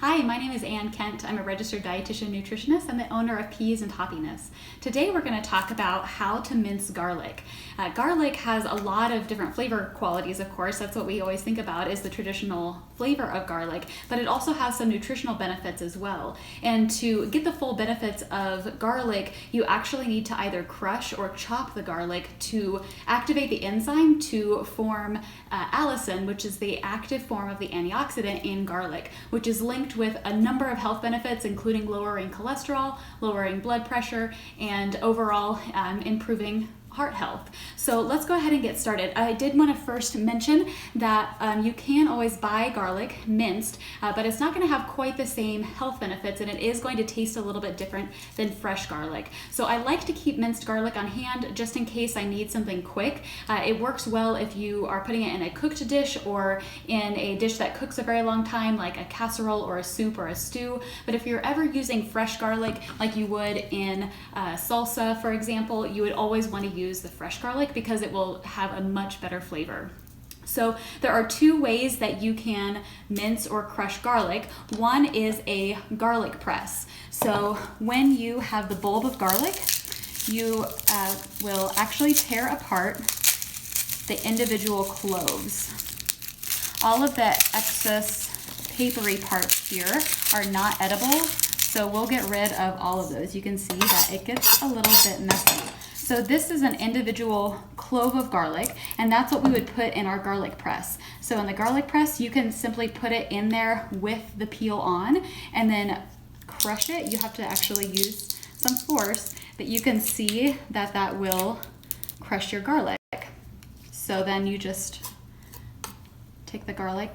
Hi, my name is Ann Kent. I'm a registered dietitian nutritionist and the owner of Peas and Happiness. Today we're going to talk about how to mince garlic. Garlic has a lot of different flavor qualities, of course. That's what we always think about is the traditional flavor of garlic, but it also has some nutritional benefits as well. And to get the full benefits of garlic, you actually need to either crush or chop the garlic to activate the enzyme to form allicin, which is the active form of the antioxidant in garlic, which is linked with a number of health benefits, including lowering cholesterol, lowering blood pressure, and overall improving heart health. So let's go ahead and get started. I did want to first mention that you can always buy garlic minced, but it's not going to have quite the same health benefits, and it is going to taste a little bit different than fresh garlic. So I like to keep minced garlic on hand just in case I need something quick. It works well if you are putting it in a cooked dish or in a dish that cooks a very long time, like a casserole or a soup or a stew. But if you're ever using fresh garlic like you would in salsa, for example, you would always want to use the fresh garlic because it will have a much better flavor. So there are two ways that you can mince or crush garlic. One is a garlic press. So when you have the bulb of garlic, you will actually tear apart the individual cloves. All of the excess papery parts here are not edible, so we'll get rid of all of those. You can see that it gets a little bit messy. So this is an individual clove of garlic, and that's what we would put in our garlic press. So in the garlic press, you can simply put it in there with the peel on and then crush it. You have to actually use some force, but you can see that that will crush your garlic. So then you just take the garlic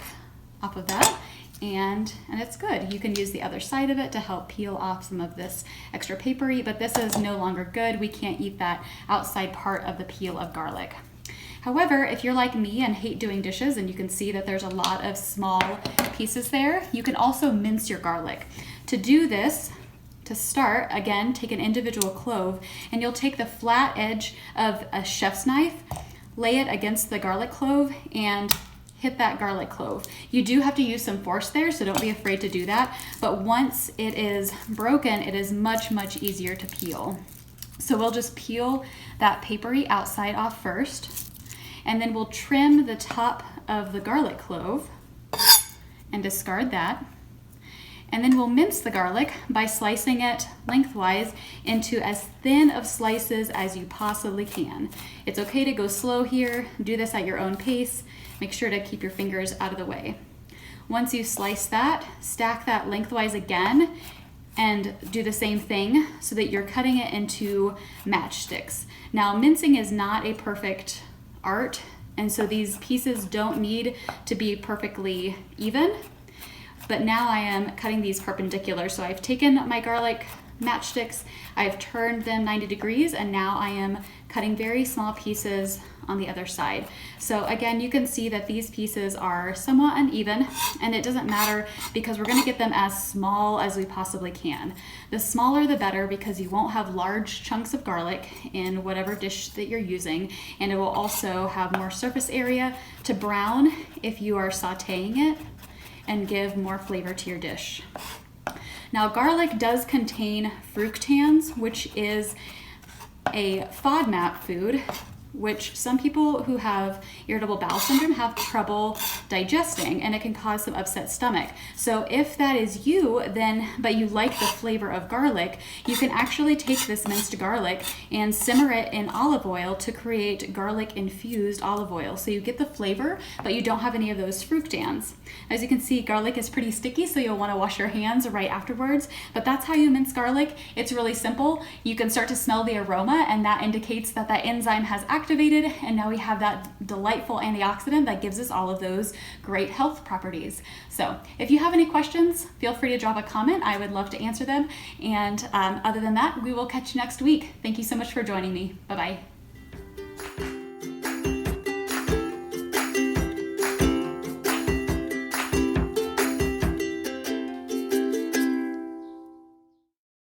off of that, and it's good. You can use the other side of it to help peel off some of this extra papery, but this is no longer good. We can't eat that outside part of the peel of garlic. However, if you're like me and hate doing dishes, and you can see that there's a lot of small pieces there, you can also mince your garlic. To do this, to start, again, take an individual clove, and you'll take the flat edge of a chef's knife, lay it against the garlic clove, and hit that garlic clove. You do have to use some force there, so don't be afraid to do that. But once it is broken, it is much, much easier to peel. So we'll just peel that papery outside off first, and then we'll trim the top of the garlic clove and discard that. And then we'll mince the garlic by slicing it lengthwise into as thin of slices as you possibly can. It's okay to go slow here. Do this at your own pace. Make sure to keep your fingers out of the way. Once you slice that, stack that lengthwise again and do the same thing so that you're cutting it into matchsticks. Now, mincing is not a perfect art, and so these pieces don't need to be perfectly even. But now I am cutting these perpendicular. So I've taken my garlic matchsticks, I've turned them 90 degrees, and now I am cutting very small pieces on the other side. So again, you can see that these pieces are somewhat uneven, and it doesn't matter because we're going to get them as small as we possibly can. The smaller the better, because you won't have large chunks of garlic in whatever dish that you're using, and it will also have more surface area to brown if you are sauteing it and give more flavor to your dish. Now, garlic does contain fructans, which is a FODMAP food, which some people who have irritable bowel syndrome have trouble digesting, and it can cause some upset stomach. So if that is you, but you like the flavor of garlic, you can actually take this minced garlic and simmer it in olive oil to create garlic infused olive oil. So you get the flavor, but you don't have any of those fructans. As you can see, garlic is pretty sticky, so you'll want to wash your hands right afterwards, but that's how you mince garlic. It's really simple. You can start to smell the aroma, and that indicates that that enzyme has activated, and now we have that delightful antioxidant that gives us all of those great health properties. So if you have any questions, feel free to drop a comment. I would love to answer them. And other than that, we will catch you next week. Thank you so much for joining me. Bye-bye.